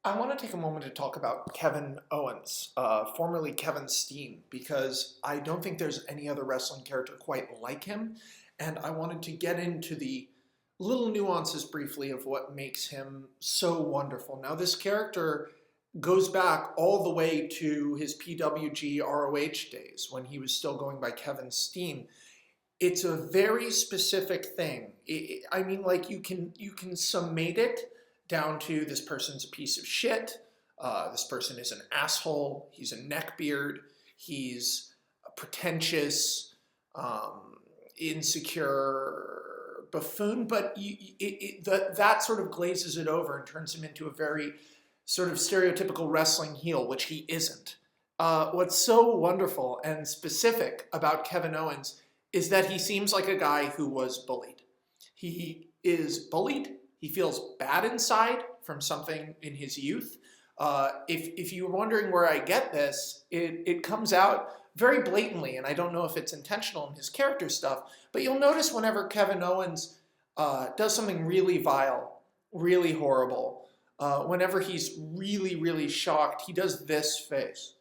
I want to take a moment to talk about Kevin Owens, formerly Kevin Steen, because I don't think there's any other wrestling character quite like him. And I wanted to get into the little nuances briefly of what makes him so wonderful. Now, this character goes back all the way to his PWG ROH days when he was still going by Kevin Steen. It's a very specific thing. I mean, like you can summate it down to this person's a piece of shit. This person is an asshole. He's a neckbeard. He's pretentious, insecure buffoon. But that sort of glazes it over and turns him into a very sort of stereotypical wrestling heel, which he isn't. What's so wonderful and specific about Kevin Owens is that he seems like a guy who was bullied. He is bullied. He feels bad inside from something in his youth. If you're wondering where I get this, it comes out very blatantly, and I don't know if it's intentional in his character stuff, but you'll notice whenever Kevin Owens does something really vile, really horrible, whenever he's really, really shocked, he does this face.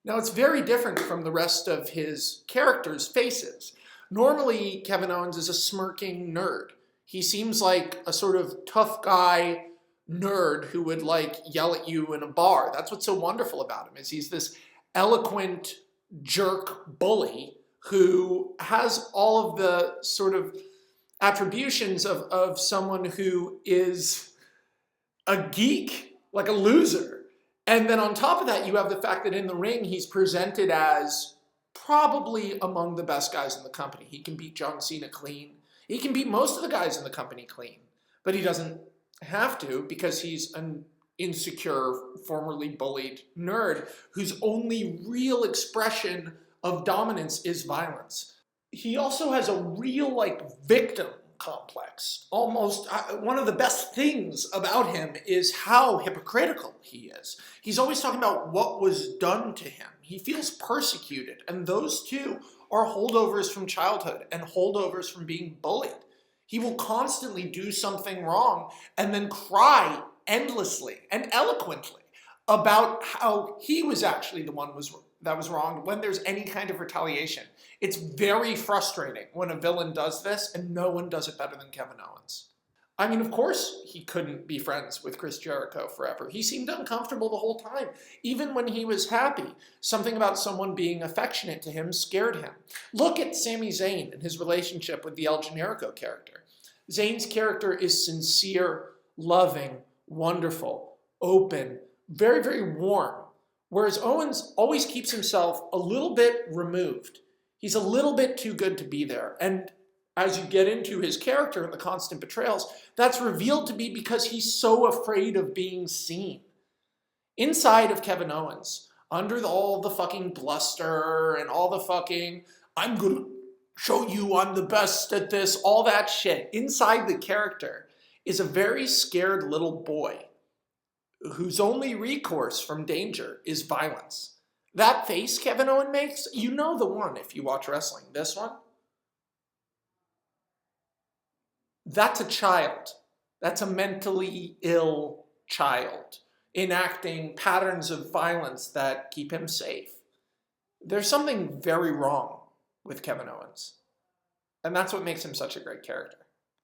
Now, it's very different from the rest of his characters' faces. Normally, Kevin Owens is a smirking nerd. He seems like a sort of tough guy nerd who would like yell at you in a bar. That's what's so wonderful about him, is he's this eloquent jerk bully who has all of the sort of attributions of someone who is a geek, like a loser. And then on top of that, you have the fact that in the ring, he's presented as probably among the best guys in the company. He can beat John Cena clean. He can beat most of the guys in the company clean. But he doesn't have to because he's an insecure, formerly bullied nerd whose only real expression of dominance is violence. He also has a real, victim complex. Almost one of the best things about him is how hypocritical he is. He's always talking about what was done to him. He feels persecuted, and those two are holdovers from childhood and holdovers from being bullied. He will constantly do something wrong and then cry endlessly and eloquently about how he was actually the one that was wrong when there's any kind of retaliation. It's very frustrating when a villain does this, and no one does it better than Kevin Owens. I mean, of course, he couldn't be friends with Chris Jericho forever. He seemed uncomfortable the whole time. Even when he was happy, something about someone being affectionate to him scared him. Look at Sami Zayn and his relationship with the El Generico character. Zayn's character is sincere, loving, wonderful, open, very, very warm. Whereas Owens always keeps himself a little bit removed. He's a little bit too good to be there. And as you get into his character and the constant betrayals, that's revealed to be because he's so afraid of being seen. Inside of Kevin Owens, under all the fucking bluster and all the fucking, I'm going to show you I'm the best at this, all that shit, inside the character is a very scared little boy whose only recourse from danger is violence. That face Kevin Owens makes, you know the one if you watch wrestling. This one? That's a child. That's a mentally ill child enacting patterns of violence that keep him safe. There's something very wrong with Kevin Owens. And that's what makes him such a great character.